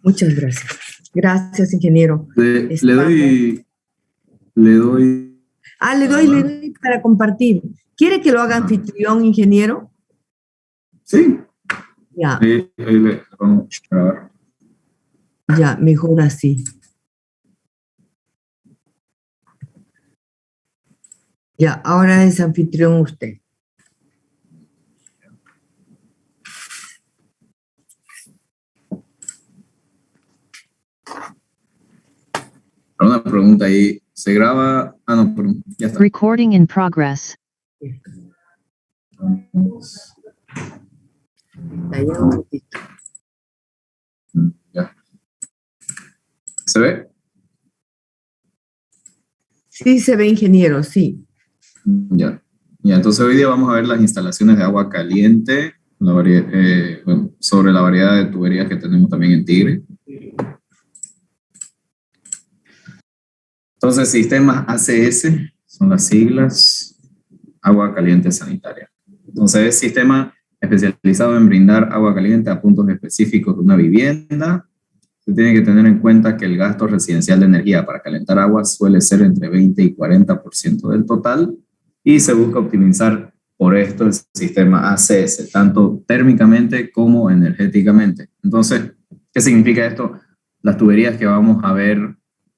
Muchas gracias. Gracias, ingeniero. Le doy... Le doy para compartir. ¿Quiere que lo haga anfitrión, ingeniero? Sí. Ya. Ahí le vamos a grabar. Ya, mejor así. Ya, ahora es anfitrión usted. Una pregunta ahí. ¿Se graba? Ah, no, perdón. Ya está. Recording in progress. Ya, un ratito. Ya. ¿Se ve? Sí, se ve, ingeniero, sí. Ya. Ya, entonces hoy día vamos a ver las instalaciones de agua caliente sobre la variedad de tuberías que tenemos también en Tigre. Entonces, sistemas ACS son las siglas, agua caliente sanitaria. Entonces, es sistema especializado en brindar agua caliente a puntos específicos de una vivienda. Se tiene que tener en cuenta que el gasto residencial de energía para calentar agua suele ser entre 20 y 40% del total y se busca optimizar por esto el sistema ACS, tanto térmicamente como energéticamente. Entonces, ¿qué significa esto? Las tuberías que vamos a ver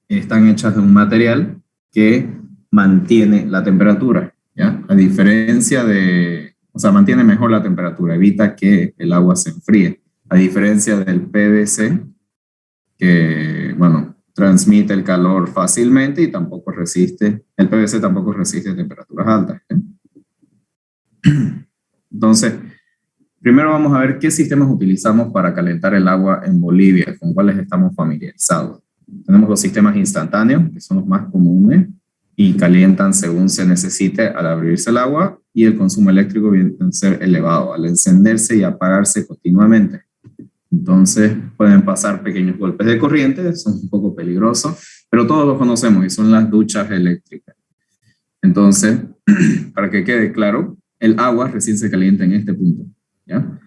están hechas de un material que mantiene la temperatura, ¿ya? A diferencia mantiene mejor la temperatura, evita que el agua se enfríe. A diferencia del PVC, que, transmite el calor fácilmente y tampoco resiste, el PVC tampoco resiste temperaturas altas, ¿eh? Entonces, primero vamos a ver qué sistemas utilizamos para calentar el agua en Bolivia, con cuáles estamos familiarizados. Tenemos los sistemas instantáneos, que son los más comunes, y calientan según se necesite al abrirse el agua, y el consumo eléctrico viene a ser elevado al encenderse y apagarse continuamente. Entonces pueden pasar pequeños golpes de corriente, son un poco peligrosos, pero todos los conocemos y son las duchas eléctricas. Entonces, para que quede claro, el agua recién se calienta en este punto, ¿ya?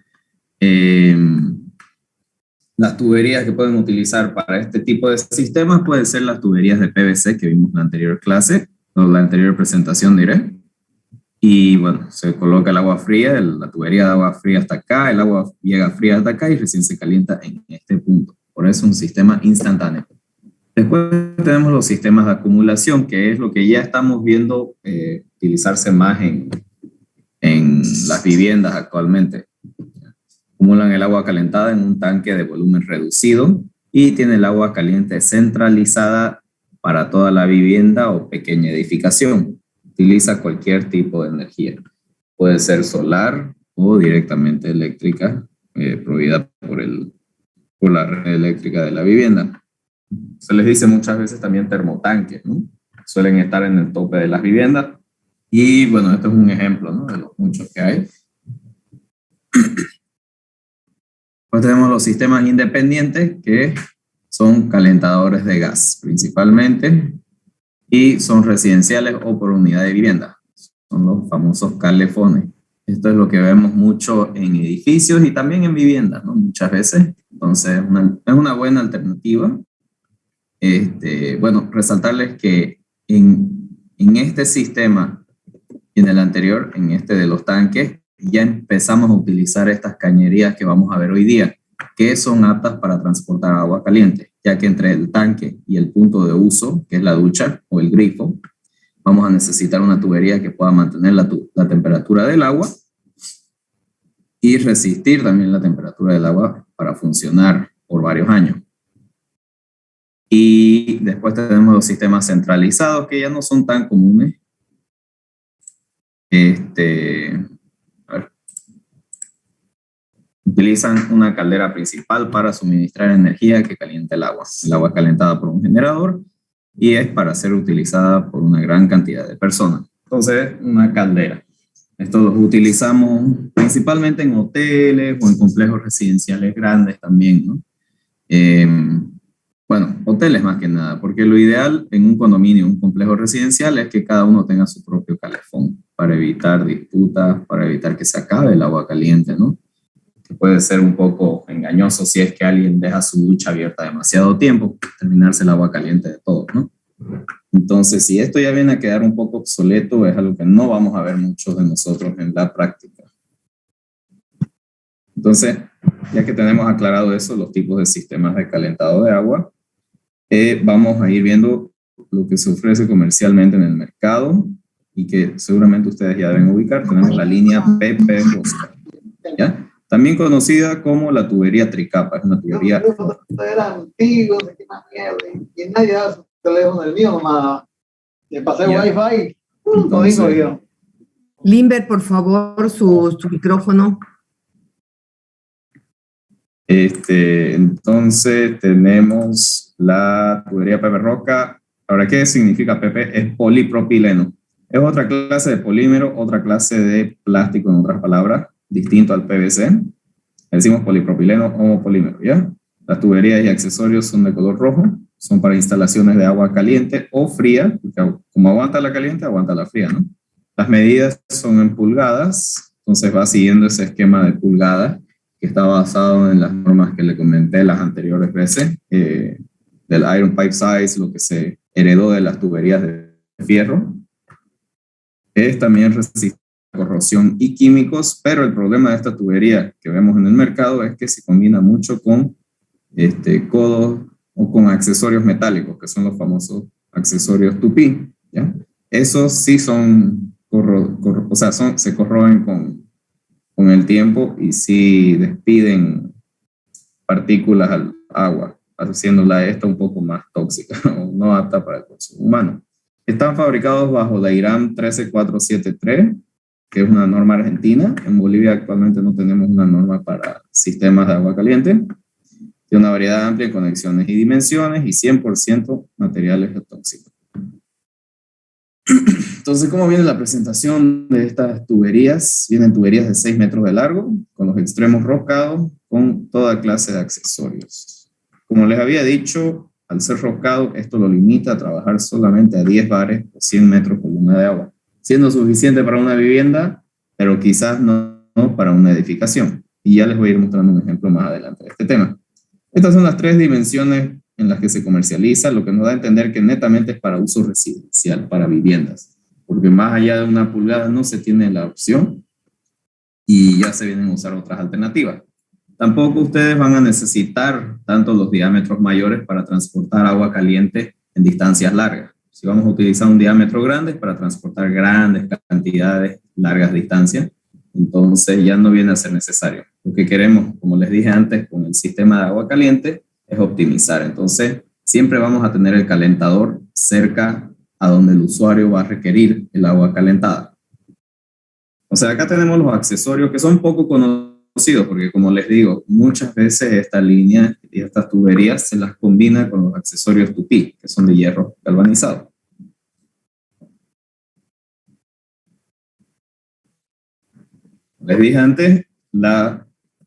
Las tuberías que pueden utilizar para este tipo de sistemas pueden ser las tuberías de PVC que vimos en la anterior clase, o la anterior presentación diré. Y bueno, se coloca el agua fría, la tubería de agua fría hasta acá, el agua llega fría hasta acá y recién se calienta en este punto. Por eso es un sistema instantáneo. Después tenemos los sistemas de acumulación, que es lo que ya estamos viendo utilizarse más en las viviendas actualmente. Acumulan el agua calentada en un tanque de volumen reducido y tiene el agua caliente centralizada para toda la vivienda o pequeña edificación. Utiliza cualquier tipo de energía. Puede ser solar o directamente eléctrica, proveída por la red eléctrica de la vivienda. Se les dice muchas veces también termotanques, ¿no? Suelen estar en el tope de las viviendas. Y bueno, esto es un ejemplo, ¿no?, de los muchos que hay. Pues tenemos los sistemas independientes, que son calentadores de gas principalmente, y son residenciales o por unidad de vivienda. Son los famosos calefones. Esto es lo que vemos mucho en edificios y también en viviendas, ¿no?, muchas veces. Entonces, es una buena alternativa. Resaltarles que en este sistema y en el anterior, en este de los tanques, ya empezamos a utilizar estas cañerías que vamos a ver hoy día, que son aptas para transportar agua caliente, ya que entre el tanque y el punto de uso, que es la ducha o el grifo, vamos a necesitar una tubería que pueda mantener la temperatura del agua y resistir también la temperatura del agua para funcionar por varios años. Y después tenemos los sistemas centralizados, que ya no son tan comunes. Utilizan una caldera principal para suministrar energía que calienta el agua. El agua es calentada por un generador y es para ser utilizada por una gran cantidad de personas. Entonces, una caldera. Esto lo utilizamos principalmente en hoteles o en complejos residenciales grandes también, ¿no? Hoteles más que nada, porque lo ideal en un condominio, un complejo residencial, es que cada uno tenga su propio calefón para evitar disputas, para evitar que se acabe el agua caliente, ¿no? que puede ser un poco engañoso si es que alguien deja su ducha abierta demasiado tiempo, terminarse el agua caliente de todo, ¿no? Entonces, si esto ya viene a quedar un poco obsoleto, es algo que no vamos a ver muchos de nosotros en la práctica. Entonces, ya que tenemos aclarado eso, los tipos de sistemas de calentado de agua, vamos a ir viendo lo que se ofrece comercialmente en el mercado y que seguramente ustedes ya deben ubicar. Tenemos la línea PP Rosca, ¿ya? También conocida como la tubería tricapa. Es una tubería... Eran antiguos, de qué más mierda, y nadie da su teléfono, el mío nomás. Le pasé wifi, no digo yo. Limber, por favor, su micrófono. Entonces tenemos la tubería PP Rosca. Ahora, ¿qué significa PP? Es polipropileno. Es otra clase de polímero, otra clase de plástico, en otras palabras, distinto al PVC. Decimos polipropileno o polímero, ¿ya? Las tuberías y accesorios son de color rojo, son para instalaciones de agua caliente o fría, porque como aguanta la caliente, aguanta la fría, ¿no? Las medidas son en pulgadas, entonces va siguiendo ese esquema de pulgadas que está basado en las normas que le comenté las anteriores veces, del Iron Pipe Size, lo que se heredó de las tuberías de fierro. Es también resistente a corrosión y químicos, pero el problema de esta tubería que vemos en el mercado es que se combina mucho con codos o con accesorios metálicos, que son los famosos accesorios tupí, ¿ya? Esos sí son, o sea, se corroen con el tiempo y sí despiden partículas al agua, haciéndola esta un poco más tóxica o no apta para el consumo humano. Están fabricados bajo la IRAM 13473, que es una norma argentina. En Bolivia actualmente no tenemos una norma para sistemas de agua caliente. Tiene una variedad amplia de conexiones y dimensiones y 100% materiales tóxicos. Entonces, ¿cómo viene la presentación de estas tuberías? Vienen tuberías de 6 metros de largo, con los extremos roscados, con toda clase de accesorios. Como les había dicho, al ser roscado, esto lo limita a trabajar solamente a 10 bares o 100 metros columna de agua, siendo suficiente para una vivienda, pero quizás no para una edificación. Y ya les voy a ir mostrando un ejemplo más adelante de este tema. Estas son las 3 dimensiones en las que se comercializa, lo que nos da a entender que netamente es para uso residencial, para viviendas, porque más allá de una pulgada no se tiene la opción y ya se vienen a usar otras alternativas. Tampoco ustedes van a necesitar tanto los diámetros mayores para transportar agua caliente en distancias largas. Si vamos a utilizar un diámetro grande para transportar grandes cantidades, largas distancias, entonces ya no viene a ser necesario. Lo que queremos, como les dije antes, con el sistema de agua caliente es optimizar. Entonces, siempre vamos a tener el calentador cerca a donde el usuario va a requerir el agua calentada. O sea, acá tenemos los accesorios que son poco conocidos, porque como les digo, muchas veces esta línea y estas tuberías se las combina con los accesorios tupí, que son de hierro galvanizado. Les dije antes, las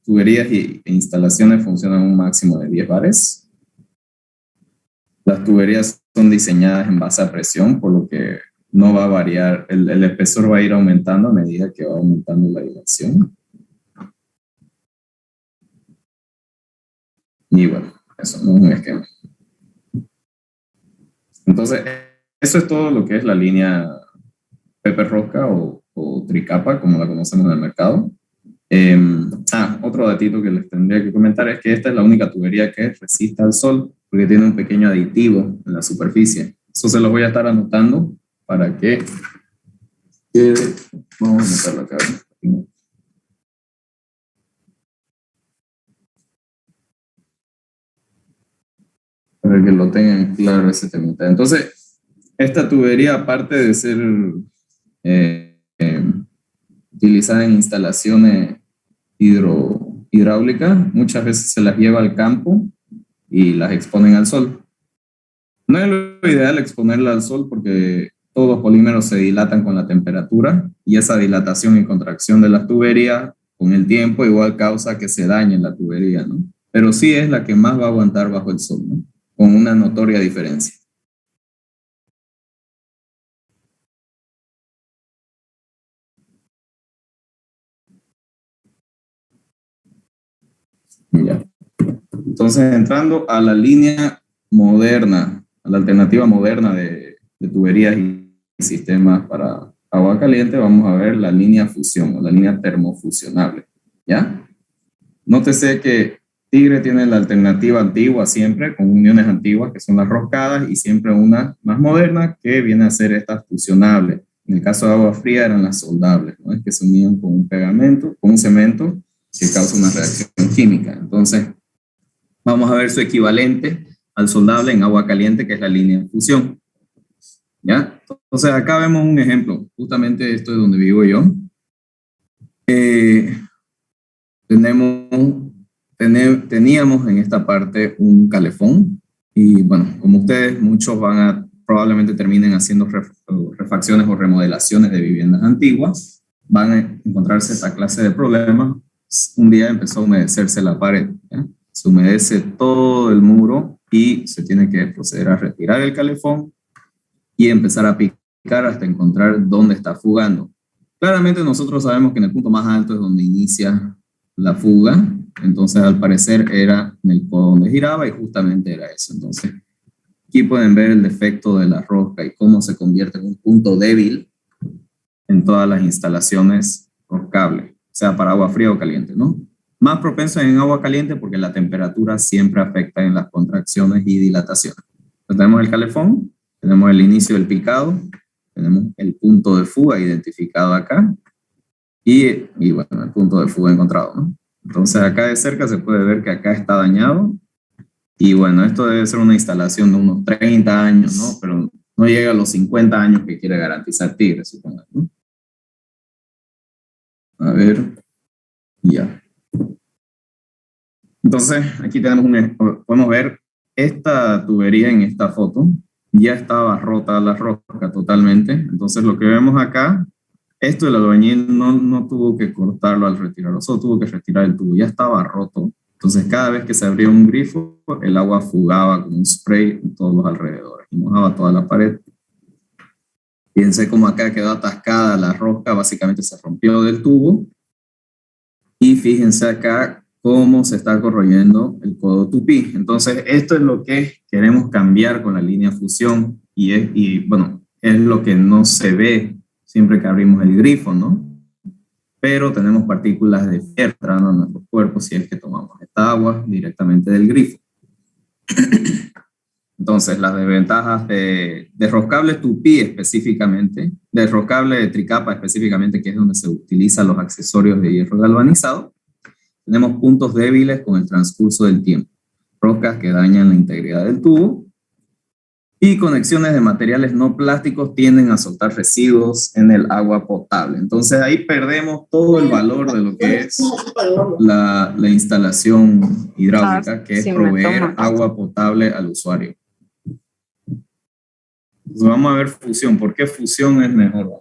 tuberías e instalaciones funcionan un máximo de 10 bares. Las tuberías son diseñadas en base a presión, por lo que no va a variar, el espesor va a ir aumentando a medida que va aumentando la dilatación. Y bueno, eso no es un esquema. Entonces, eso es todo lo que es la línea PP Rosca o tricapa, como la conocemos en el mercado. Otro datito que les tendría que comentar es que esta es la única tubería que resiste al sol, porque tiene un pequeño aditivo en la superficie. Eso se los voy a estar anotando para que quede. Vamos a anotarlo acá. Para que lo tengan claro ese tema. Entonces, esta tubería, aparte de ser utilizada en instalaciones hidráulicas, muchas veces se las lleva al campo y las exponen al sol. No es lo ideal exponerla al sol porque todos los polímeros se dilatan con la temperatura y esa dilatación y contracción de las tuberías con el tiempo igual causa que se dañe la tubería, ¿no? Pero sí es la que más va a aguantar bajo el sol, ¿no? Con una notoria diferencia. Ya. Entonces, entrando a la línea moderna, a la alternativa moderna de tuberías y sistemas para agua caliente, vamos a ver la línea fusión o la línea termofusionable, ¿ya? Nótese que Tigre tiene la alternativa antigua siempre, con uniones antiguas que son las roscadas, y siempre una más moderna que viene a ser esta fusionable. En el caso de agua fría eran las soldables, ¿no? Es que se unían con un pegamento, con un cemento que causa una reacción química. Entonces, vamos a ver su equivalente al soldable en agua caliente, que es la línea de fusión. ¿Ya? Entonces, acá vemos un ejemplo. Justamente esto es donde vivo yo. Teníamos en esta parte un calefón y bueno, como ustedes, muchos probablemente terminen haciendo refacciones o remodelaciones de viviendas antiguas, van a encontrarse esta clase de problemas. Un día empezó a humedecerse la pared, ¿ya? Se humedece todo el muro y se tiene que proceder a retirar el calefón y empezar a picar hasta encontrar dónde está fugando. Claramente nosotros sabemos que en el punto más alto es donde inicia la fuga, entonces al parecer era en el codo donde giraba y justamente era eso. Entonces aquí pueden ver el defecto de la rosca y cómo se convierte en un punto débil en todas las instalaciones roscables, sea para agua fría o caliente, ¿no? Más propenso en agua caliente porque la temperatura siempre afecta en las contracciones y dilataciones. Entonces tenemos el calefón, tenemos el inicio del picado, tenemos el punto de fuga identificado acá y bueno, el punto de fuga encontrado, ¿no? Entonces acá de cerca se puede ver que acá está dañado y bueno, esto debe ser una instalación de unos 30 años, ¿no? Pero no llega a los 50 años que quiere garantizar Tigre, supongo, ¿no? A ver, ya. Entonces aquí podemos ver esta tubería en esta foto. Ya estaba rota la rosca totalmente. Entonces lo que vemos acá, esto el albañil no tuvo que cortarlo al retirarlo, solo tuvo que retirar el tubo, ya estaba roto. Entonces cada vez que se abría un grifo, el agua fugaba con un spray en todos los alrededores y mojaba toda la pared. Fíjense cómo acá quedó atascada la rosca, básicamente se rompió del tubo. Y fíjense acá cómo se está corroyendo el codo tupí. Entonces, esto es lo que queremos cambiar con la línea fusión bueno, es lo que no se ve siempre que abrimos el grifo, ¿no? Pero tenemos partículas de fierro entrando a nuestro cuerpo si es que tomamos esta agua directamente del grifo. Entonces, las desventajas de roscable tupí específicamente, de roscable de tricapa específicamente, que es donde se utilizan los accesorios de hierro galvanizado, tenemos puntos débiles con el transcurso del tiempo, roscas que dañan la integridad del tubo y conexiones de materiales no plásticos tienden a soltar residuos en el agua potable. Entonces ahí perdemos todo el valor de lo que es la instalación hidráulica, que es proveer agua potable al usuario. Entonces vamos a ver fusión. ¿Por qué fusión es mejor?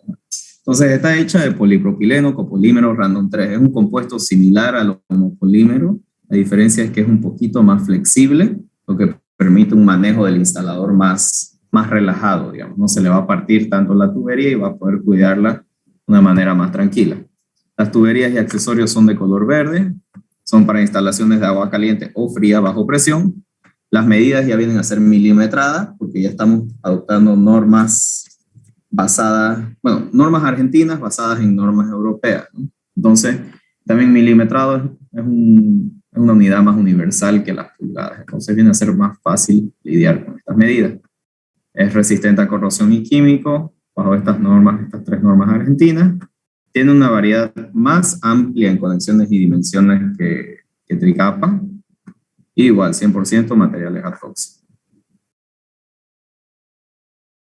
Entonces está hecha de polipropileno, copolímero random 3. Es un compuesto similar al homopolímero. La diferencia es que es un poquito más flexible, lo que permite un manejo del instalador más relajado, digamos. No se le va a partir tanto la tubería y va a poder cuidarla de una manera más tranquila. Las tuberías y accesorios son de color verde, son para instalaciones de agua caliente o fría bajo presión. Las medidas ya vienen a ser milimetradas porque ya estamos adoptando normas normas argentinas basadas en normas europeas, ¿no? Entonces, también milimetrado es una unidad más universal que las pulgadas. Entonces, viene a ser más fácil lidiar con estas medidas. Es resistente a corrosión y químico bajo estas tres normas argentinas. Tiene una variedad más amplia en conexiones y dimensiones que tricapa. Igual, 100% materiales atóxicos.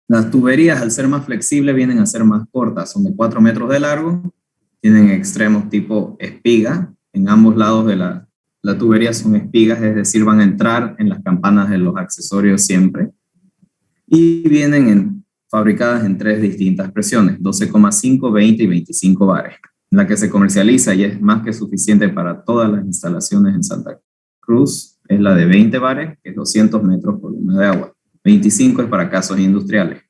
Las tuberías, al ser más flexibles, vienen a ser más cortas. Son de 4 metros de largo, tienen extremos tipo espiga. En ambos lados de la tubería son espigas, es decir, van a entrar en las campanas de los accesorios siempre. Y vienen fabricadas en 3 distintas presiones, 12,5, 20 y 25 bares. La que se comercializa y es más que suficiente para todas las instalaciones en Santa Cruz es la de 20 bares, que es 200 metros por volumen de agua. 25 es para casos industriales.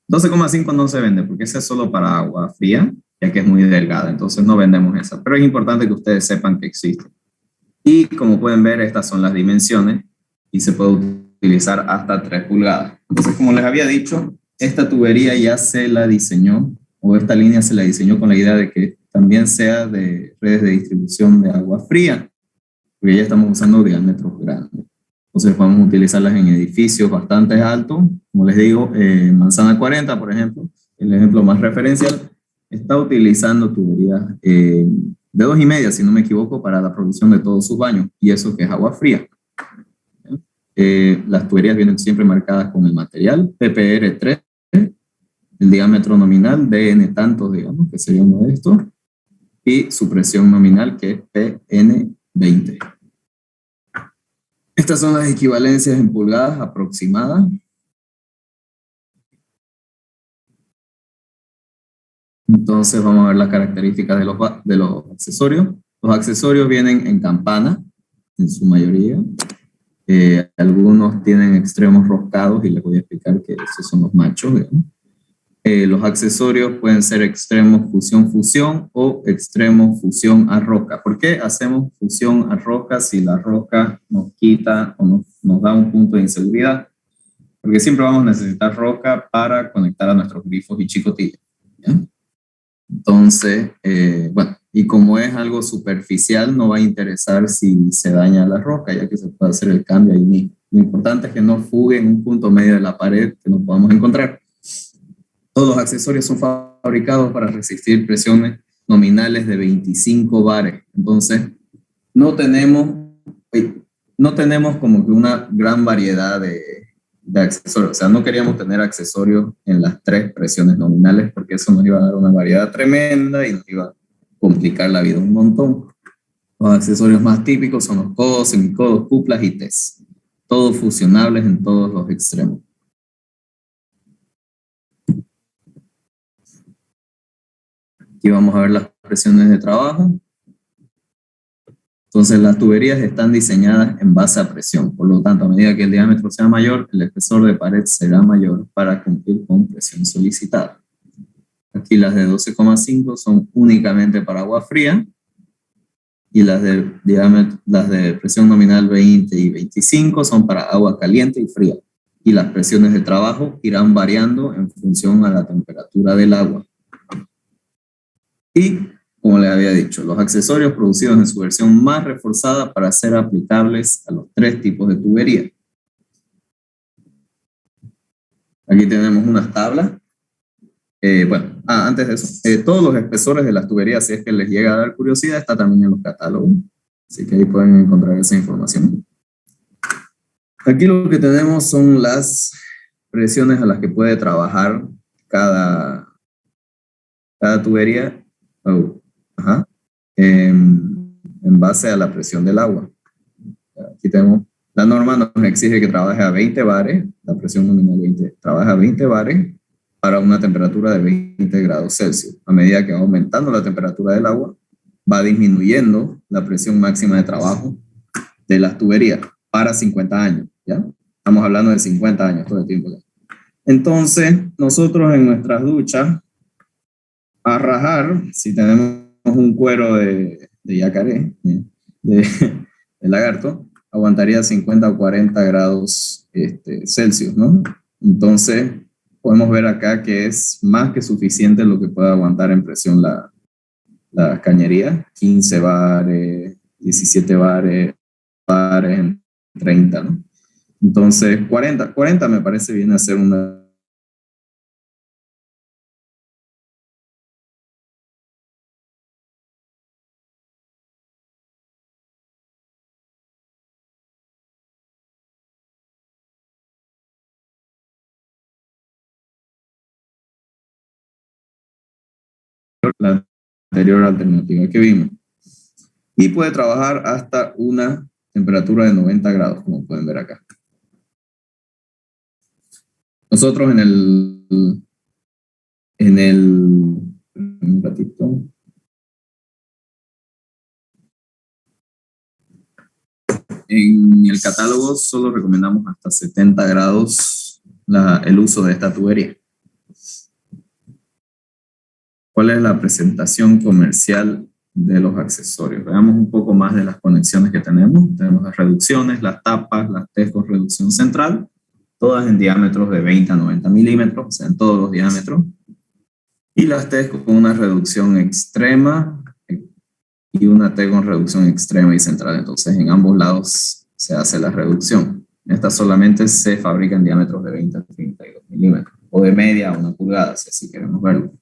12,5 no se vende porque esa es solo para agua fría, ya que es muy delgada, entonces no vendemos esa. Pero es importante que ustedes sepan que existe. Y como pueden ver, estas son las dimensiones y se puede utilizar hasta 3 pulgadas. Entonces, como les había dicho, esta tubería ya se la diseñó, o esta línea se la diseñó con la idea de que también sea de redes de distribución de agua fría, porque ya estamos usando diámetros grandes. Entonces podemos utilizarlas en edificios bastante altos, como les digo, Manzana 40, por ejemplo, el ejemplo más referencial, está utilizando tuberías de 2,5, si no me equivoco, para la producción de todos sus baños, y eso que es agua fría. Las tuberías vienen siempre marcadas con el material PPR3, el diámetro nominal, DN tantos, digamos, que sería uno de estos, y su presión nominal, que es PN20. Estas son las equivalencias en pulgadas aproximadas. Entonces vamos a ver las características de los accesorios. Los accesorios vienen en campana, en su mayoría. Algunos tienen extremos roscados y les voy a explicar que esos son los machos, digamos. Los accesorios pueden ser extremos fusión-fusión o extremos fusión a rosca. ¿Por qué hacemos fusión a rosca si la rosca nos quita o nos da un punto de inseguridad? Porque siempre vamos a necesitar rosca para conectar a nuestros grifos y chicotillas, ¿ya? Entonces, bueno, y como es algo superficial, no va a interesar si se daña la rosca, ya que se puede hacer el cambio ahí mismo. Lo importante es que no fugue en un punto medio de la pared que no podamos encontrar. Todos los accesorios son fabricados para resistir presiones nominales de 25 bares. Entonces, no tenemos como que una gran variedad de accesorios. O sea, no queríamos tener accesorios en las 3 presiones nominales porque eso nos iba a dar una variedad tremenda y nos iba a complicar la vida un montón. Los accesorios más típicos son los codos, semicodos, cuplas y tes. Todos fusionables en todos los extremos. Aquí vamos a ver las presiones de trabajo. Entonces las tuberías están diseñadas en base a presión. Por lo tanto, a medida que el diámetro sea mayor, el espesor de pared será mayor para cumplir con presión solicitada. Aquí las de 12,5 son únicamente para agua fría y las de presión nominal 20 y 25 son para agua caliente y fría. Y las presiones de trabajo irán variando en función a la temperatura del agua. Y, como les había dicho, los accesorios producidos en su versión más reforzada para ser aplicables a los 3 tipos de tubería. Aquí tenemos unas tablas. Bueno, antes de eso, todos los espesores de las tuberías, si es que les llega a dar curiosidad, está también en los catálogos. Así que ahí pueden encontrar esa información. Aquí lo que tenemos son las presiones a las que puede trabajar cada tubería. En base a la presión del agua. Aquí tenemos, la norma nos exige que trabaje a 20 bares, la presión nominal 20, trabaja a 20 bares para una temperatura de 20 grados Celsius. A medida que va aumentando la temperatura del agua, va disminuyendo la presión máxima de trabajo de las tuberías para 50 años, ¿ya? Estamos hablando de 50 años todo el tiempo. Entonces, nosotros en nuestras duchas, a rajar, si tenemos un cuero de yacaré, de lagarto, aguantaría 50 o 40 grados Celsius, ¿no? Entonces, podemos ver acá que es más que suficiente lo que puede aguantar en presión la cañería, 15 bares, 17 bares, 30, ¿no? Entonces, 40 me parece bien hacer una la anterior alternativa que vimos. Y puede trabajar hasta una temperatura de 90 grados, como pueden ver acá. Nosotros un ratito. En el catálogo solo recomendamos hasta 70 grados el uso de esta tubería. ¿Cuál es la presentación comercial de los accesorios. Veamos un poco más de las conexiones que tenemos. Tenemos las reducciones, las tapas, las T con reducción central, todas en diámetros de 20 a 90 milímetros, o sea, en todos los diámetros. Y las T con una reducción extrema y una T con reducción extrema y central. Entonces, en ambos lados se hace la reducción. Estas solamente se fabrican en diámetros de 20 a 32 milímetros, o de media a 1 pulgada, si así queremos verlo.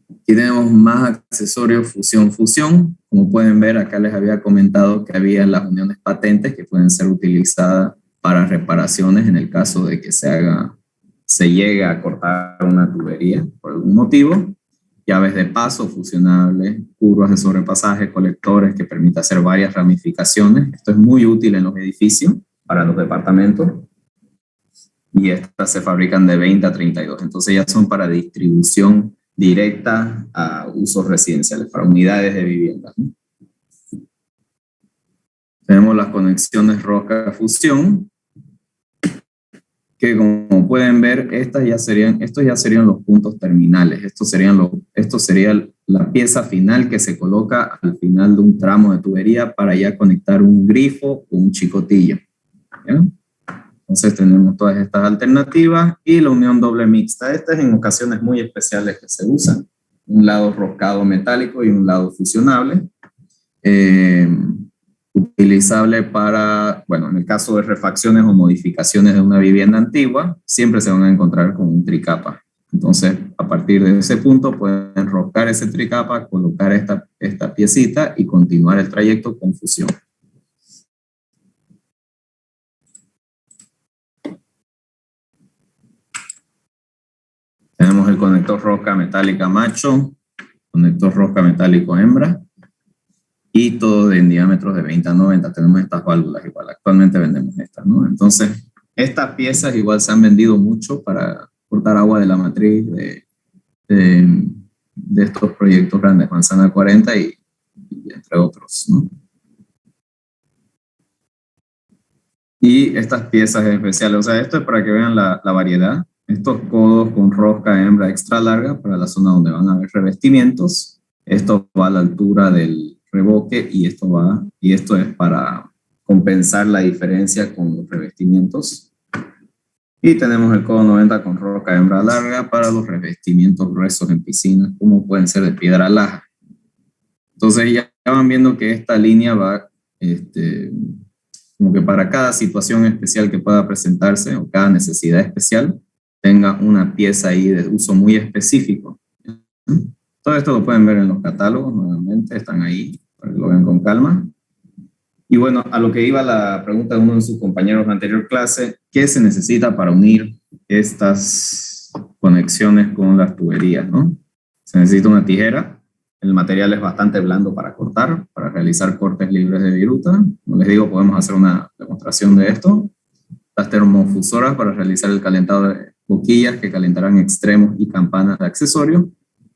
Aquí tenemos más accesorios fusión-fusión. Como pueden ver, acá les había comentado que había las uniones patentes que pueden ser utilizadas para reparaciones en el caso de que se llegue a cortar una tubería por algún motivo. Llaves de paso fusionables, curvas de sobrepasaje, colectores que permiten hacer varias ramificaciones. Esto es muy útil en los edificios para los departamentos. Y estas se fabrican de 20 a 32. Entonces ya son para distribución directa a usos residenciales, para unidades de vivienda, ¿no? Tenemos las conexiones rosca-fusión, que como pueden ver, estos ya serían los puntos terminales. Esto sería la pieza final que se coloca al final de un tramo de tubería para ya conectar un grifo o un chicotillo, ¿ya? Entonces tenemos todas estas alternativas y la unión doble mixta. Esta es en ocasiones muy especiales que se usan. Un lado roscado metálico y un lado fusionable. Utilizable para, bueno, en el caso de refacciones o modificaciones de una vivienda antigua, siempre se van a encontrar con un tricapa. Entonces, a partir de ese punto pueden enroscar ese tricapa, colocar esta piecita y continuar el trayecto con fusión. Tenemos el conector rosca metálica macho, conector rosca metálico hembra, y todo en diámetros de 20 a 90. Tenemos estas válvulas igual, actualmente vendemos estas, ¿no? Entonces, estas piezas igual se han vendido mucho para cortar agua de la matriz de estos proyectos grandes, Manzana 40 y entre otros, ¿no? Y estas piezas especiales, o sea, esto es para que vean la variedad. Estos codos con rosca hembra extra larga para la zona donde van a haber revestimientos. Esto va a la altura del revoque y esto es para compensar la diferencia con los revestimientos. Y tenemos el codo 90 con rosca hembra larga para los revestimientos gruesos en piscinas, como pueden ser de piedra laja. Entonces ya van viendo que esta línea va como que para cada situación especial que pueda presentarse o cada necesidad especial, tenga una pieza ahí de uso muy específico. Todo esto lo pueden ver en los catálogos, nuevamente, están ahí, para que lo vean con calma. Y bueno, a lo que iba la pregunta de uno de sus compañeros en la anterior clase, ¿qué se necesita para unir estas conexiones con las tuberías, ¿no? Se necesita una tijera, el material es bastante blando para cortar, para realizar cortes libres de viruta. Como les digo, podemos hacer una demostración de esto. Las termofusoras para realizar el calentado de boquillas que calentarán extremos y campanas de accesorio,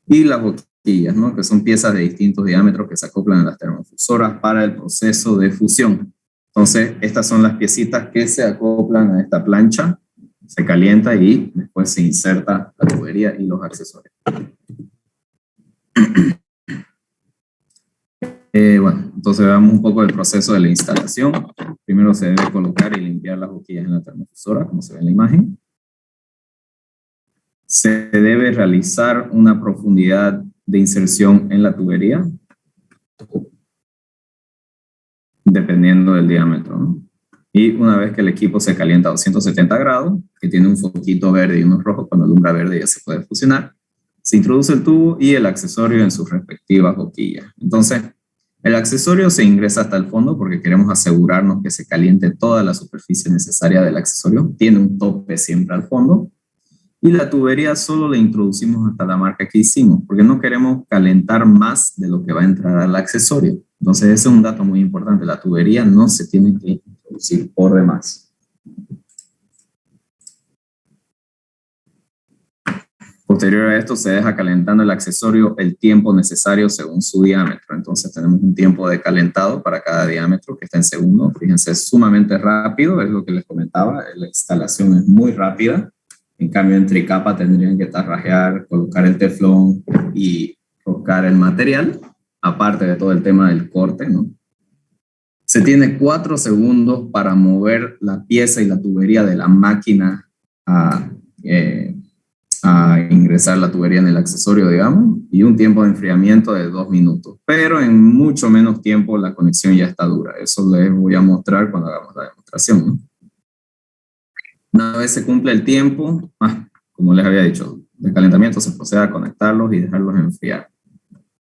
y las boquillas, ¿no? Que son piezas de distintos diámetros que se acoplan a las termofusoras para el proceso de fusión. Entonces, estas son las piecitas que se acoplan a esta plancha, se calienta y después se inserta la tubería y los accesorios. Bueno, entonces veamos un poco el proceso de la instalación. Primero se debe colocar y limpiar las boquillas en la termofusora, como se ve en la imagen. Se debe realizar una profundidad de inserción en la tubería, dependiendo del diámetro, ¿no? Y una vez que el equipo se calienta a 270 grados, que tiene un foquito verde y uno rojo, cuando alumbra verde ya se puede fusionar, se introduce el tubo y el accesorio en sus respectivas boquillas. Entonces, el accesorio se ingresa hasta el fondo porque queremos asegurarnos que se caliente toda la superficie necesaria del accesorio. Tiene un tope siempre al fondo. Y la tubería solo la introducimos hasta la marca que hicimos, porque no queremos calentar más de lo que va a entrar al accesorio. Entonces ese es un dato muy importante. La tubería no se tiene que introducir por demás. Posterior a esto se deja calentando el accesorio el tiempo necesario según su diámetro. Entonces tenemos un tiempo de calentado para cada diámetro que está en segundos. Fíjense, es sumamente rápido, es lo que les comentaba. La instalación es muy rápida. En cambio, en tricapa tendrían que tarrajear, colocar el teflón y enroscar el material, aparte de todo el tema del corte, ¿no? Se tiene 4 segundos para mover la pieza y la tubería de la máquina a ingresar la tubería en el accesorio, digamos, y un tiempo de enfriamiento de 2 minutos. Pero en mucho menos tiempo la conexión ya está dura. Eso les voy a mostrar cuando hagamos la demostración, ¿no? Una vez se cumple el tiempo, como les había dicho, de calentamiento, se procede a conectarlos y dejarlos enfriar.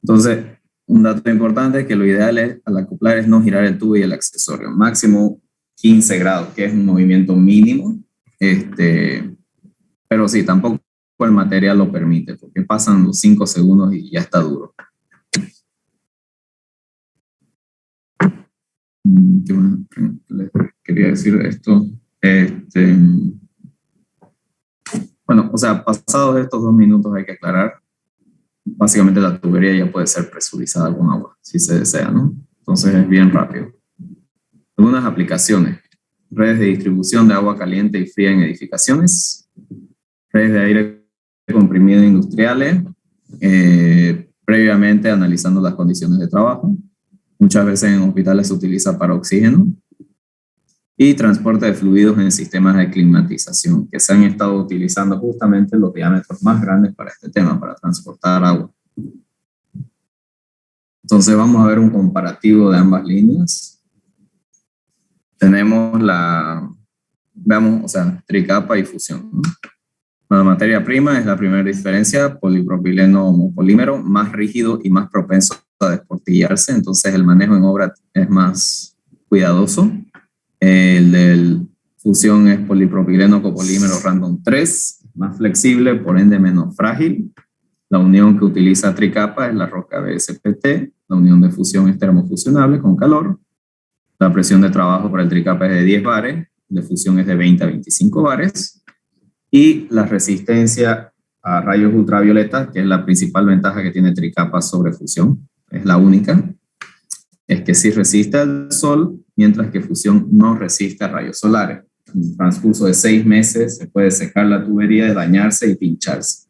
Entonces, un dato importante es que lo ideal es, al acoplar, es no girar el tubo y el accesorio. Máximo 15 grados, que es un movimiento mínimo. Pero sí, tampoco el material lo permite, porque pasan los 5 segundos y ya está duro. ¿Qué más les quería decir de esto? Bueno, o sea, pasados estos 2 minutos hay que aclarar. Básicamente la tubería ya puede ser presurizada con agua, si se desea, ¿no? Entonces es bien rápido. Algunas aplicaciones. Redes de distribución de agua caliente y fría en edificaciones. Redes de aire comprimido industriales. Previamente analizando las condiciones de trabajo. Muchas veces en hospitales se utiliza para oxígeno. Y transporte de fluidos en sistemas de climatización, que se han estado utilizando justamente los diámetros más grandes para este tema, para transportar agua. Entonces vamos a ver un comparativo de ambas líneas. Tenemos veamos, o sea, tricapa y fusión, ¿no? La materia prima es la primera diferencia, polipropileno homopolímero, más rígido y más propenso a desportillarse, entonces el manejo en obra es más cuidadoso. El de fusión es polipropileno copolímero random 3, más flexible, por ende menos frágil. La unión que utiliza tricapa es la roca BSPT. La unión de fusión es termofusionable con calor. La presión de trabajo para el tricapa es de 10 bares, de fusión es de 20 a 25 bares. Y la resistencia a rayos ultravioleta, que es la principal ventaja que tiene tricapa sobre fusión, es la única, es que sí resiste al sol, mientras que fusión no resiste a rayos solares. En el transcurso de 6 meses se puede secar la tubería, dañarse y pincharse.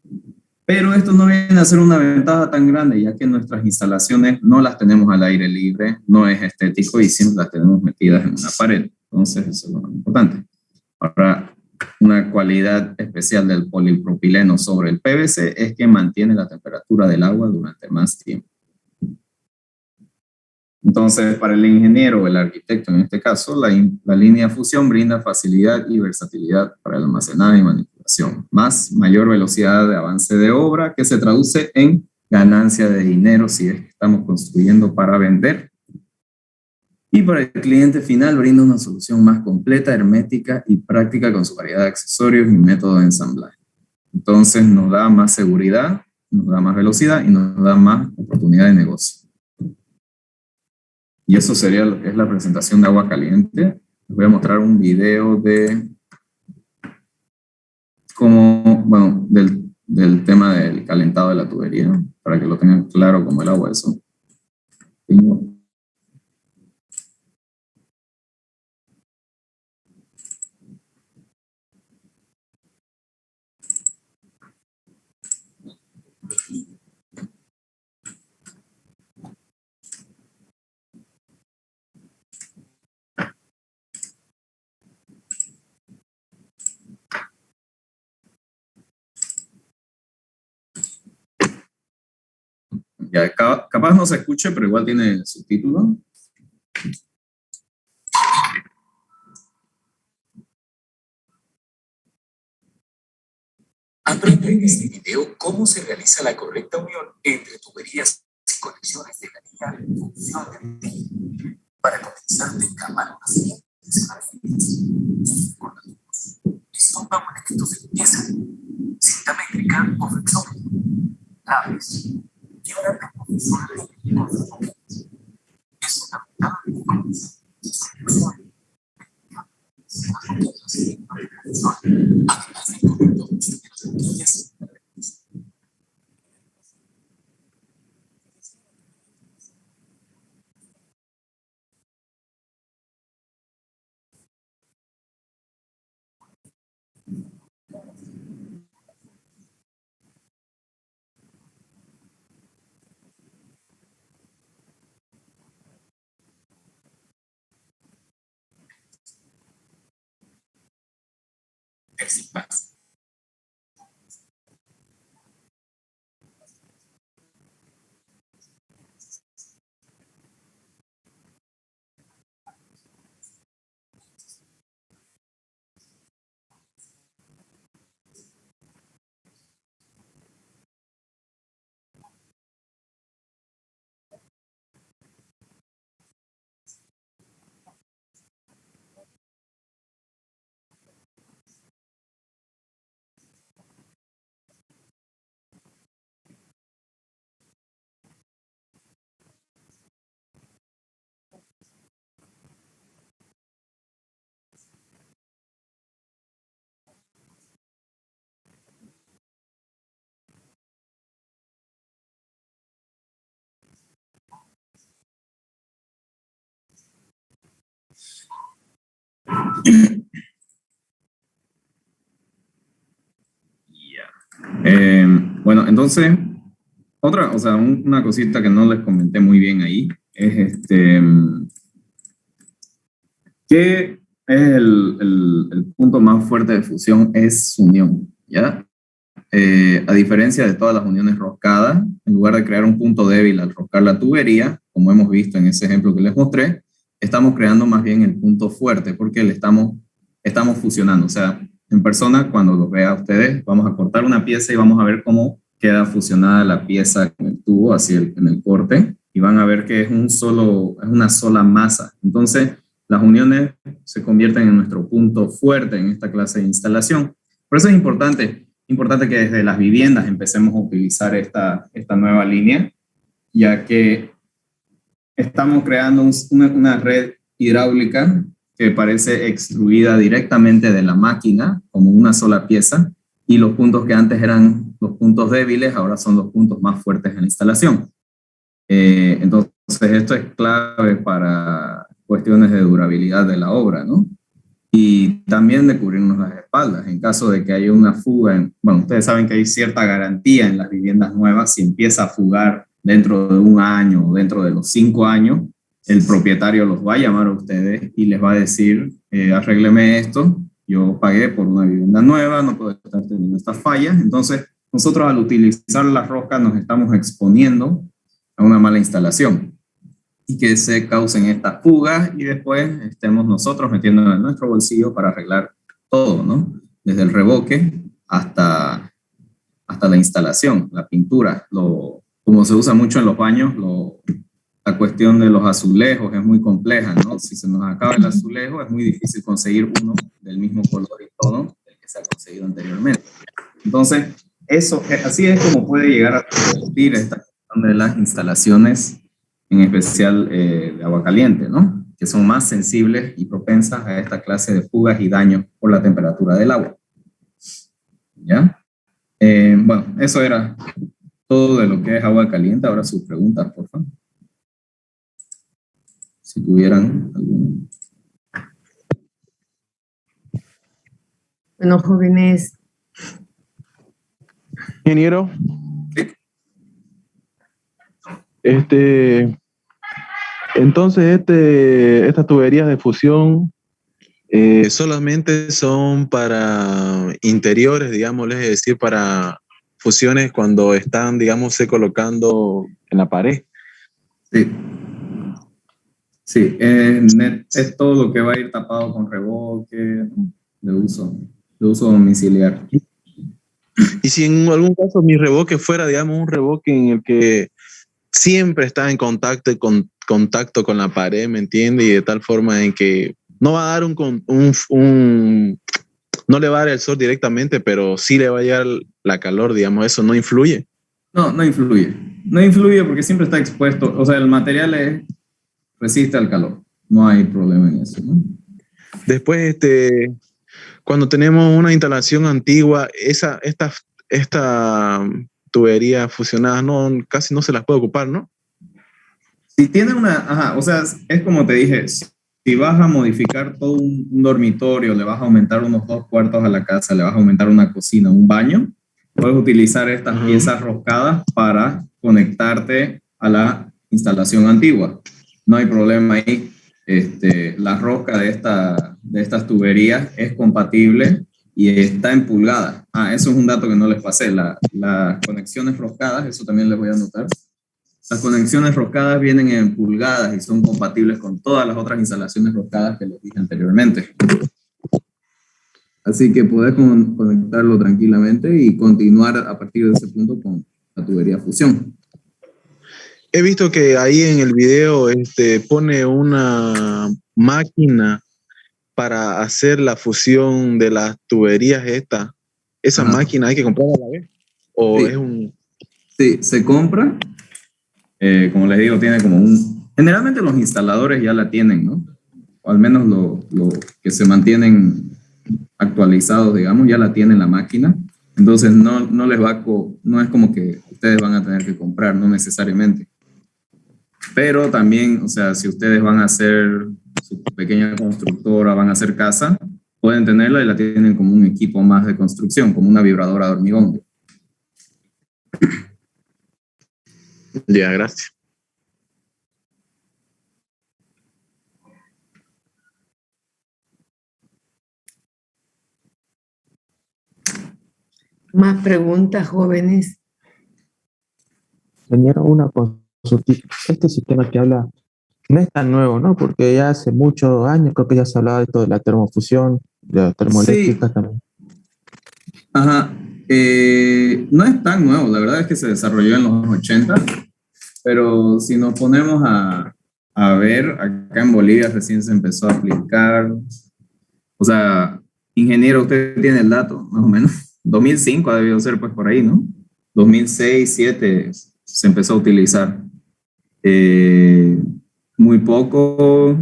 Pero esto no viene a ser una ventaja tan grande, ya que nuestras instalaciones no las tenemos al aire libre, no es estético y siempre las tenemos metidas en una pared. Entonces, eso es lo más importante. Ahora, una cualidad especial del polipropileno sobre el PVC es que mantiene la temperatura del agua durante más tiempo. Entonces, para el ingeniero o el arquitecto, en este caso, la línea fusión brinda facilidad y versatilidad para el almacenaje y manipulación, más mayor velocidad de avance de obra, que se traduce en ganancia de dinero si es que estamos construyendo para vender. Y para el cliente final brinda una solución más completa, hermética y práctica con su variedad de accesorios y métodos de ensamblaje. Entonces nos da más seguridad, nos da más velocidad y nos da más oportunidad de negocio. Y eso sería lo que es la presentación de agua caliente. Les voy a mostrar un video de cómo, bueno, del tema del calentado de la tubería, para que lo tengan claro como el agua eso. Ya, capaz no se escuche, pero igual tiene subtítulo. Aprende en este video cómo se realiza la correcta unión entre tuberías y conexiones de la línea función de T para comenzar de cámara siguientes características cortativos. Estompa un electro de limpieza, cinta métrica o flexómetro, claves y una composición de conceptos. Es fundamental que comience además de correcto de las botellas. sin paz. Bueno, entonces, otra, o sea, una cosita que no les comenté muy bien ahí es que es el punto más fuerte de fusión es su unión, ¿ya? A diferencia de todas las uniones roscadas, en lugar de crear un punto débil al roscar la tubería, como hemos visto en ese ejemplo que les mostré, estamos creando más bien el punto fuerte porque estamos fusionando. O sea, en persona, cuando los vea ustedes, vamos a cortar una pieza y vamos a ver cómo queda fusionada la pieza con el tubo, así en el corte, y van a ver que es una sola masa. Entonces, las uniones se convierten en nuestro punto fuerte en esta clase de instalación. Por eso es importante que desde las viviendas empecemos a utilizar esta nueva línea, ya que estamos creando una red hidráulica que parece extruida directamente de la máquina como una sola pieza, y los puntos que antes eran los puntos débiles ahora son los puntos más fuertes en la instalación. Entonces esto es clave para cuestiones de durabilidad de la obra, ¿no? Y también de cubrirnos las espaldas. En caso de que haya una fuga, bueno, ustedes saben que hay cierta garantía en las viviendas nuevas. Si empieza a fugar dentro de un año o dentro de los 5 años, el propietario los va a llamar a ustedes y les va a decir, arrégleme esto, yo pagué por una vivienda nueva, no puedo estar teniendo estas fallas. Entonces, nosotros al utilizar las roscas nos estamos exponiendo a una mala instalación y que se causen estas fugas y después estemos nosotros metiéndonos en nuestro bolsillo para arreglar todo, ¿no? Desde el revoque hasta la instalación, la pintura. Como se usa mucho en los baños, la cuestión de los azulejos es muy compleja, ¿no? Si se nos acaba el azulejo, es muy difícil conseguir uno del mismo color y tono del que se ha conseguido anteriormente. Entonces, así es como puede llegar a revertir esta cuestión de las instalaciones, en especial de agua caliente, ¿no? Que son más sensibles y propensas a esta clase de fugas y daños por la temperatura del agua. ¿Ya? Bueno, eso era todo de lo que es agua caliente. Ahora sus preguntas, por favor. Si tuvieran alguna. Bueno, jóvenes. Ingeniero. Sí. Entonces, estas tuberías de fusión solamente son para interiores, digamos, es decir, para fusiones cuando están, digamos, se colocando en la pared. Sí. Sí, es todo lo que va a ir tapado con revoque de uso domiciliario. Y si en algún caso mi revoque fuera, digamos, un revoque en el que siempre está en contacto con la pared, ¿me entiende? Y de tal forma en que no va a dar no le va a dar el sol directamente, pero sí le va a llegar la calor, digamos, ¿eso no influye? No influye. No influye porque siempre está expuesto. O sea, el material resiste al calor. No hay problema en eso, ¿no? Después, cuando tenemos una instalación antigua, esta tubería fusionada casi no se las puede ocupar, ¿no? Si tiene o sea, es como te dije, si vas a modificar todo un dormitorio, le vas a aumentar unos 2 cuartos a la casa, le vas a aumentar una cocina, un baño, puedes utilizar estas piezas roscadas para conectarte a la instalación antigua. No hay problema ahí. La rosca de estas tuberías es compatible y está en pulgadas. Eso es un dato que no les pasé. Las conexiones roscadas, eso también les voy a anotar. Las conexiones roscadas vienen en pulgadas y son compatibles con todas las otras instalaciones roscadas que les dije anteriormente. Así que podés conectarlo tranquilamente y continuar a partir de ese punto con la tubería fusión. He visto que ahí en el video pone una máquina para hacer la fusión de las tuberías estas. ¿Esa máquina hay que comprarla a la vez? ¿O sí. es un...? Sí, se compra. Como les digo, tiene como un... Generalmente los instaladores ya la tienen, ¿no? O al menos lo que se mantienen actualizados, digamos, ya la tienen la máquina. Entonces no les va no es como que ustedes van a tener que comprar, no necesariamente. Pero también, o sea, si ustedes van a hacer su pequeña constructora, van a hacer casa, pueden tenerla y la tienen como un equipo más de construcción, como una vibradora de hormigón. Ya, gracias. Más preguntas, jóvenes. Señora, una consultita. Este sistema que habla no es tan nuevo, ¿no? Porque ya hace muchos años creo que ya se hablaba de esto de la termofusión, de la termoeléctrica Sí. también. Ajá. No es tan nuevo, la verdad es que se desarrolló en los 80, pero si nos ponemos a ver, acá en Bolivia recién se empezó a aplicar. O sea, ingeniero, usted tiene el dato, más o menos. 2005 ha debido ser pues por ahí, ¿no? 2006, 2007 se empezó a utilizar. Muy poco,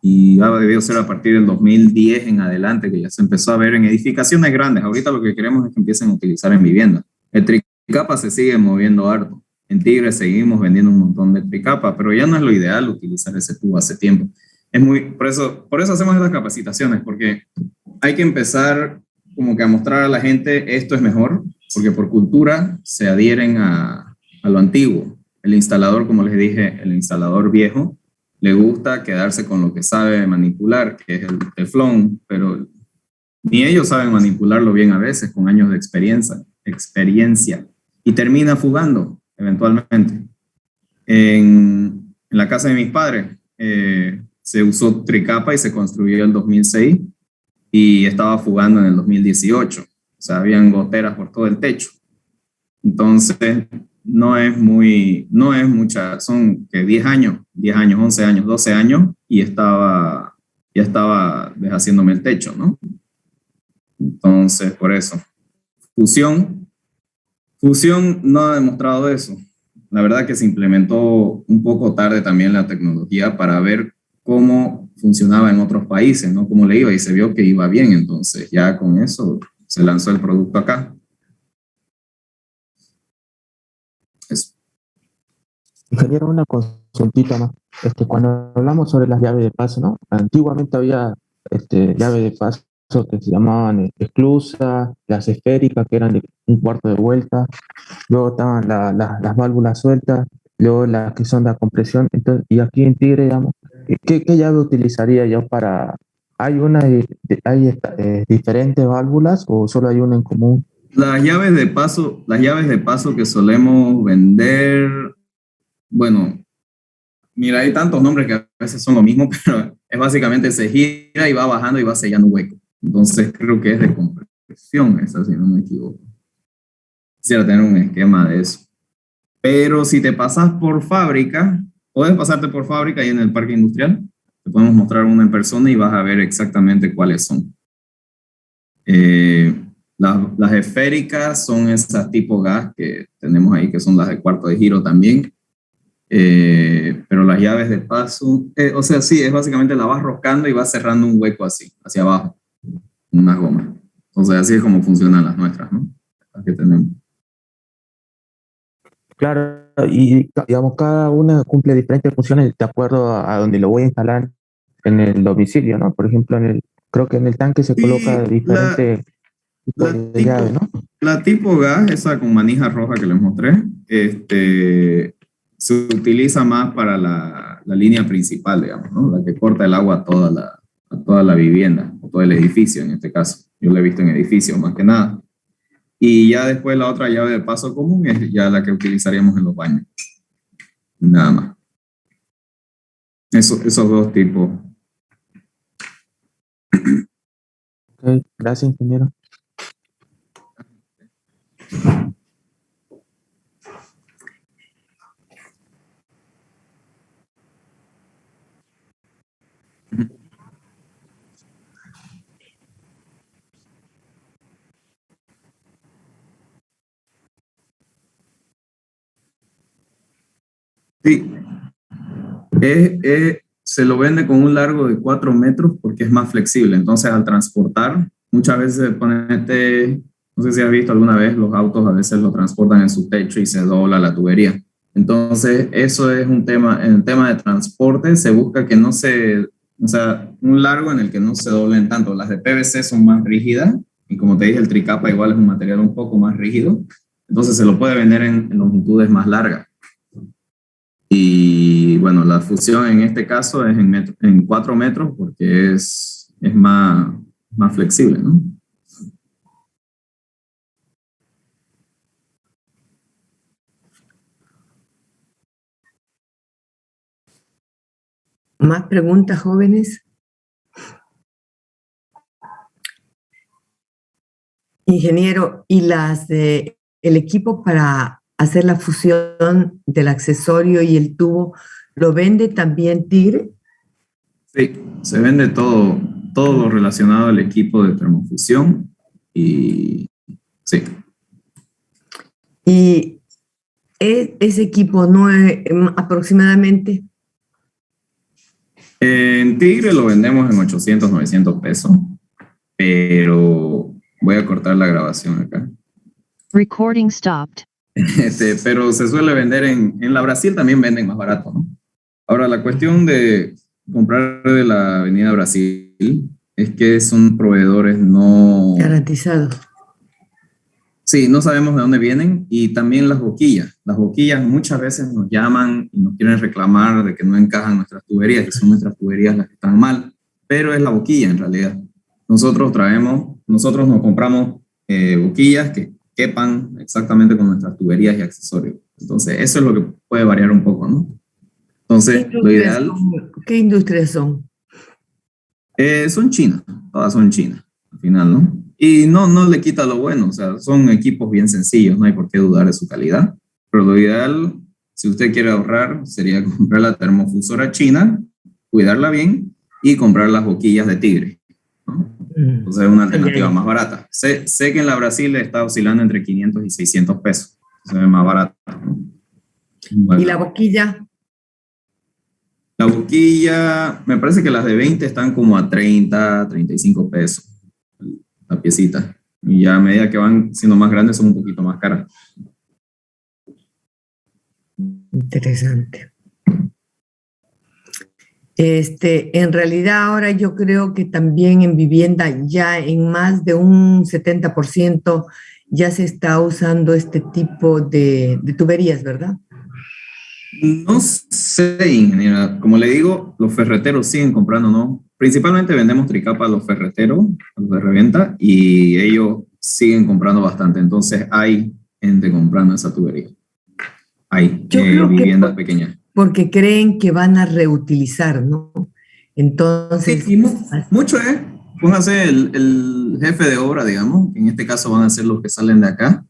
y ha debido ser a partir del 2010 en adelante que ya se empezó a ver en edificaciones grandes. Ahorita lo que queremos es que empiecen a utilizar en vivienda. El tricapa se sigue moviendo harto. En Tigre seguimos vendiendo un montón de tricapa, pero ya no es lo ideal utilizar ese tubo hace tiempo. Por eso hacemos estas capacitaciones, porque hay que empezar como que a mostrar a la gente esto es mejor, porque por cultura se adhieren a lo antiguo. El instalador, como les dije, el instalador viejo, le gusta quedarse con lo que sabe manipular, que es el teflón, pero ni ellos saben manipularlo bien a veces, con años de experiencia, y termina fugando eventualmente. En la casa de mis padres se usó tricapa y se construyó en el 2006 y estaba fugando en el 2018. O sea, habían goteras por todo el techo. Entonces, no es mucha, son que 10 años, 11 años, 12 años, y ya estaba deshaciéndome el techo, ¿no? Entonces, por eso. Fusión no ha demostrado eso. La verdad que se implementó un poco tarde también la tecnología para ver cómo funcionaba en otros países, ¿no? Cómo le iba, y se vio que iba bien, entonces ya con eso se lanzó el producto acá. Eso. Ingeniero, una consultita más. Cuando hablamos sobre las llaves de paso, ¿no? Antiguamente había llaves de paso que se llamaban esclusas, las esféricas, que eran de un cuarto de vuelta, luego estaban las válvulas sueltas, luego las que son de compresión. Entonces, y aquí en Tigre, digamos, ¿qué llave utilizaría yo para... ¿Hay diferentes válvulas o solo hay una en común? Las llaves de paso que solemos vender, bueno, mira, hay tantos nombres que a veces son lo mismo, pero es básicamente se gira y va bajando y va sellando un hueco. Entonces creo que es de compresión, esa, si no me equivoco. Quisiera tener un esquema de eso. Pero si te pasas por fábrica, puedes pasarte por fábrica y en el parque industrial, te podemos mostrar una en persona y vas a ver exactamente cuáles son. Las esféricas son esas tipo gas que tenemos ahí, que son las de cuarto de giro también. Pero las llaves de paso, o sea, sí, es básicamente la vas roscando y vas cerrando un hueco así, hacia abajo, unas gomas. Entonces así es como funcionan las nuestras, ¿no? Las que tenemos. Claro, y digamos, cada una cumple diferentes funciones de acuerdo a donde lo voy a instalar en el domicilio, ¿no? Por ejemplo, creo que en el tanque se coloca diferente tipo de llave, ¿no? La tipo gas, esa con manija roja que les mostré, se utiliza más para la línea principal, digamos, ¿no? La que corta el agua a a toda la vivienda, o todo el edificio en este caso. Yo lo he visto en edificios más que nada. Y ya después la otra llave de paso común es ya la que utilizaríamos en los baños. Nada más. Esos dos tipos. Ok, gracias, ingeniero. Sí, se lo vende con un largo de 4 metros porque es más flexible. Entonces, al transportar, muchas veces ponete, no sé si has visto alguna vez, los autos a veces lo transportan en su techo y se dobla la tubería. Entonces, eso es un tema, en el tema de transporte se busca que no se, o sea, un largo en el que no se doblen tanto. Las de PVC son más rígidas y como te dije, el tricapa igual es un material un poco más rígido. Entonces, se lo puede vender en longitudes más largas. Y bueno, la fusión en este caso es en 4 metros porque es más flexible, ¿no? ¿Más preguntas, jóvenes? Ingeniero, ¿y el equipo para hacer la fusión del accesorio y el tubo, lo vende también Tigre? Sí, se vende todo lo relacionado al equipo de termofusión y sí. Y ese equipo no es aproximadamente. En Tigre lo vendemos en 800, 900 pesos, pero voy a cortar la grabación acá. Recording stopped. Pero se suele vender en la Brasil también venden más barato, ¿no? Ahora, la cuestión de comprar de la Avenida Brasil es que son proveedores no Garantizados. Sí, no sabemos de dónde vienen y también las boquillas. Las boquillas muchas veces nos llaman y nos quieren reclamar de que no encajan nuestras tuberías y son nuestras tuberías las que están mal, pero es la boquilla en realidad. Nosotros nos compramos boquillas que quepan exactamente con nuestras tuberías y accesorios. Entonces, eso es lo que puede variar un poco, ¿no? Entonces, lo ideal... ¿Qué industrias son? Son chinas, todas son chinas, al final, ¿no? Y no le quita lo bueno, o sea, son equipos bien sencillos, no hay por qué dudar de su calidad, pero lo ideal, si usted quiere ahorrar, sería comprar la termofusora china, cuidarla bien y comprar las boquillas de Tigre, ¿no? Entonces es una alternativa más barata. Sé que en la Brasil está oscilando entre 500 y 600 pesos, entonces es más barato, ¿no? Bueno. ¿Y la boquilla? La boquilla, me parece que las de 20 están como a 30, 35 pesos la piecita. Y ya a medida que van siendo más grandes son un poquito más caras. Interesante. En realidad ahora yo creo que también en vivienda ya en más de un 70% ya se está usando este tipo de tuberías, ¿verdad? No sé, ingeniera. Como le digo, los ferreteros siguen comprando, ¿no? Principalmente vendemos tricapa a los ferreteros, a los de reventa, y ellos siguen comprando bastante. Entonces hay gente comprando esa tubería. Hay viviendas pequeñas. Porque creen que van a reutilizar, ¿no? Entonces... Sí, mucho es. Póngase el jefe de obra, digamos, que en este caso van a ser los que salen de acá.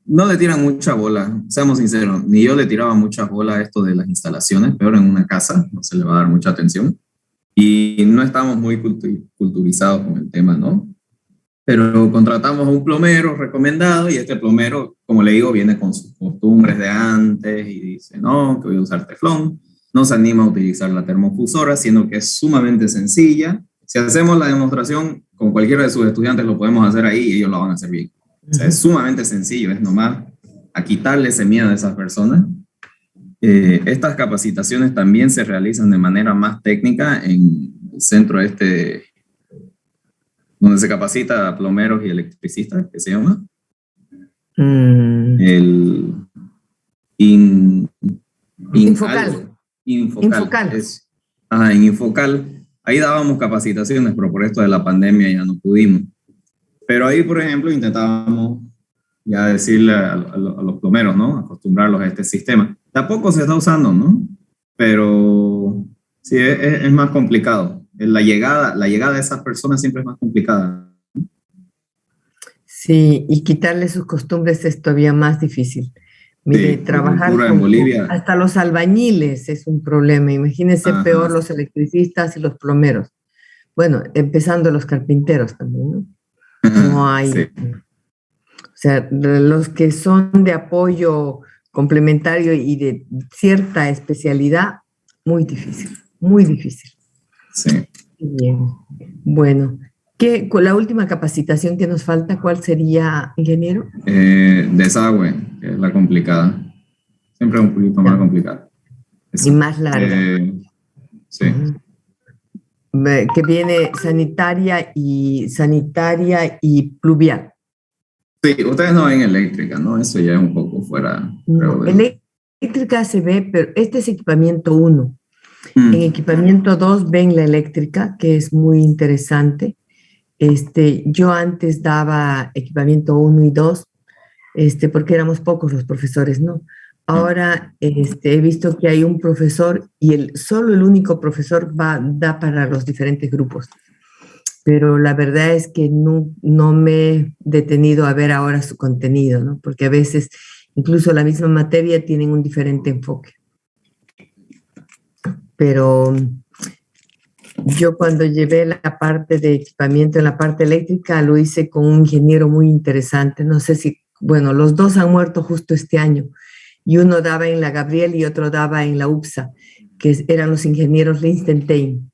No le tiran mucha bola, seamos sinceros, ni yo le tiraba mucha bola a esto de las instalaciones, peor en una casa, no se le va a dar mucha atención. Y no estamos muy culturizados con el tema, ¿no? Pero contratamos a un plomero recomendado y este plomero, como le digo, viene con sus costumbres de antes y dice, no, que voy a usar teflón. No se anima a utilizar la termofusora, siendo que es sumamente sencilla. Si hacemos la demostración con cualquiera de sus estudiantes, lo podemos hacer ahí y ellos lo van a hacer bien. O sea, es sumamente sencillo, es nomás a quitarle ese miedo a esas personas. Estas capacitaciones también se realizan de manera más técnica en el centro donde se capacita a plomeros y electricistas, que se llama el Infocal. Infocal. En Infocal ahí dábamos capacitaciones, pero por esto de la pandemia ya no pudimos. Pero ahí, por ejemplo, intentábamos ya decirle a los plomeros, ¿no? Acostumbrarlos a este sistema. Tampoco se está usando, ¿no? Pero sí, es más complicado. La llegada de esas personas siempre es más complicada. Sí, y quitarle sus costumbres es todavía más difícil. Mire, Sí, trabajar cultura en con Bolivia. hasta los albañiles es un problema. Imagínense Ajá. peor los electricistas y los plomeros. Bueno, empezando los carpinteros también, ¿no? No hay. Sí. O sea, los que son de apoyo complementario y de cierta especialidad, muy difícil, muy difícil. Sí. Bien. Bueno, con la última capacitación que nos falta, ¿cuál sería, ingeniero? Desagüe, que es la complicada. Siempre es un poquito más complicada. Y más larga. Sí. Que viene sanitaria y pluvial. Sí, ustedes no ven eléctrica, ¿no? Eso ya es un poco fuera. No, eléctrica se ve, pero este es equipamiento 1. En equipamiento 2 ven la eléctrica, que es muy interesante. Yo antes daba equipamiento 1 y 2, porque éramos pocos los profesores, ¿no? Ahora he visto que hay un profesor y solo el único profesor da para los diferentes grupos. Pero la verdad es que no me he detenido a ver ahora su contenido, ¿no? Porque a veces incluso la misma materia tienen un diferente enfoque. Pero yo cuando llevé la parte de equipamiento en la parte eléctrica lo hice con un ingeniero muy interesante. No sé si, bueno, los dos han muerto justo este año. Y uno daba en la Gabriel y otro daba en la UPSA, que eran los ingenieros Lichtenstein.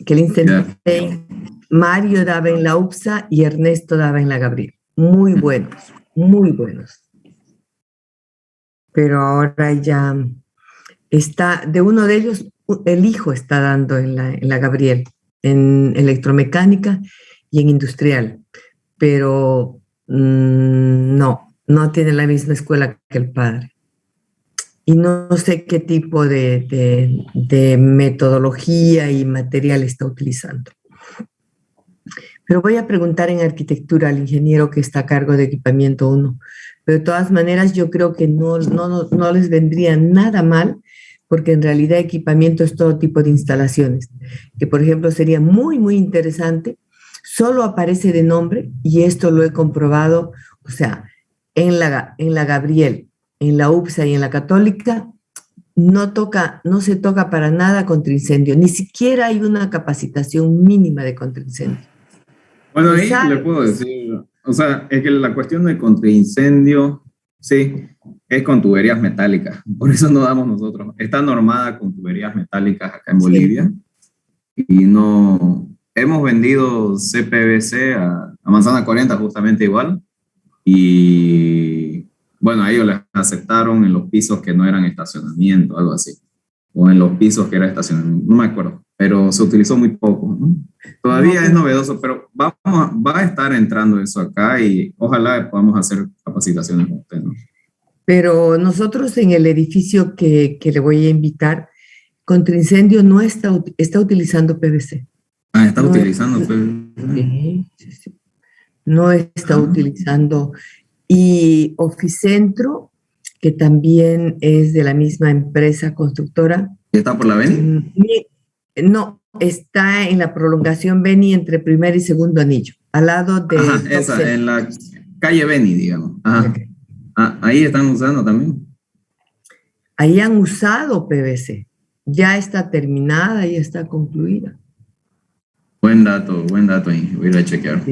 Que Lichtenstein, Mario daba en la UPSA y Ernesto daba en la Gabriel. Muy buenos, muy buenos. Pero ahora ya está, de uno de ellos, el hijo está dando en la Gabriel, en electromecánica y en industrial. Pero no tiene la misma escuela que el padre. Y no sé qué tipo de metodología y material está utilizando. Pero voy a preguntar en arquitectura al ingeniero que está a cargo de equipamiento 1. Pero de todas maneras yo creo que no les vendría nada mal, porque en realidad equipamiento es todo tipo de instalaciones. Que por ejemplo sería muy, muy interesante. Solo aparece de nombre, y esto lo he comprobado, o sea, en la Gabriel, en la UPSA y en la Católica, no se toca para nada contraincendio, ni siquiera hay una capacitación mínima de contraincendio. Bueno, ahí le puedo decir, o sea, es que la cuestión de contraincendio, sí, es con tuberías metálicas, por eso no damos nosotros. Está normada con tuberías metálicas acá en Bolivia, y no, hemos vendido CPVC a Manzana 40 justamente igual, y bueno, a ellos les aceptaron en los pisos que no eran estacionamiento, algo así, o en los pisos que era estacionamiento, no me acuerdo, pero se utilizó muy poco, ¿no? Todavía es novedoso, pero va a estar entrando eso acá y ojalá podamos hacer capacitaciones con usted, ¿no? Pero nosotros en el edificio que le voy a invitar, contra incendio no está utilizando PVC. Ah, está utilizando PVC. Sí. No está utilizando. Y Oficentro, que también es de la misma empresa constructora. ¿Está por la Beni? No, está en la prolongación Beni entre primer y segundo anillo, al lado de... Ajá, esa, en la calle Beni, digamos. Ajá. Okay. Ah, ahí están usando también. Ahí han usado PVC. Ya está terminada, ya está concluida. Buen dato ahí. Voy a ir a chequear.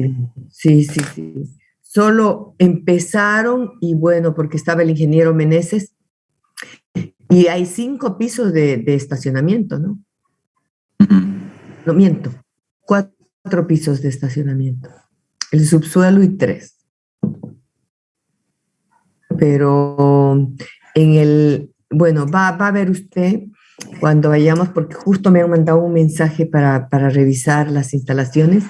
Sí. Solo empezaron y bueno, porque estaba el ingeniero Meneses y hay 5 pisos de estacionamiento, ¿no? No miento, 4 pisos de estacionamiento. El subsuelo y 3. Pero bueno, va a ver usted cuando vayamos, porque justo me han mandado un mensaje para revisar las instalaciones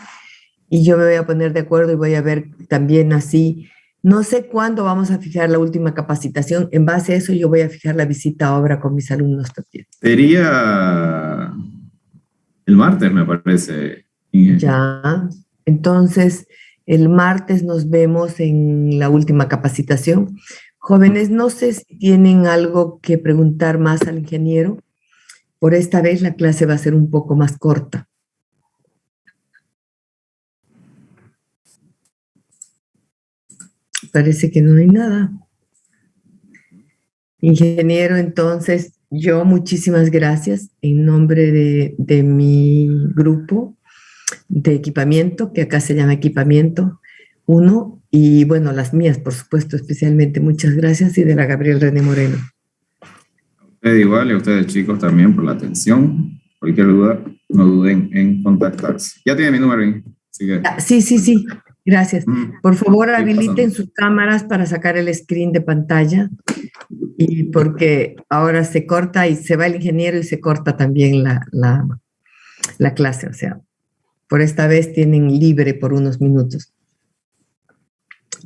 y yo me voy a poner de acuerdo y voy a ver también así. No sé cuándo vamos a fijar la última capacitación. En base a eso yo voy a fijar la visita a obra con mis alumnos también. Sería El martes, me parece. Ya, entonces el martes nos vemos en la última capacitación. Jóvenes, no sé si tienen algo que preguntar más al ingeniero. Por esta vez la clase va a ser un poco más corta. Parece que no hay nada. Ingeniero, entonces, yo muchísimas gracias en nombre de mi grupo de equipamiento, que acá se llama Equipamiento 1, y bueno, las mías, por supuesto, especialmente, muchas gracias, y de la Gabriel René Moreno. Usted igual y a ustedes chicos también por la atención. Cualquier duda, no duden en contactarse. Ya tiene mi número, así que... Sí, gracias. Por favor, Sí, habiliten pasando. sus cámaras para sacar el screen de pantalla, y porque ahora se corta y se va el ingeniero y se corta también la clase, o sea, por esta vez tienen libre por unos minutos.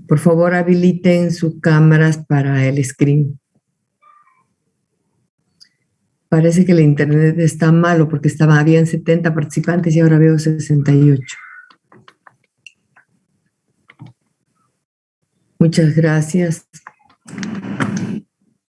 Por favor, habiliten sus cámaras para el screen. Parece que el internet está malo porque habían 70 participantes y ahora veo 68. Muchas gracias.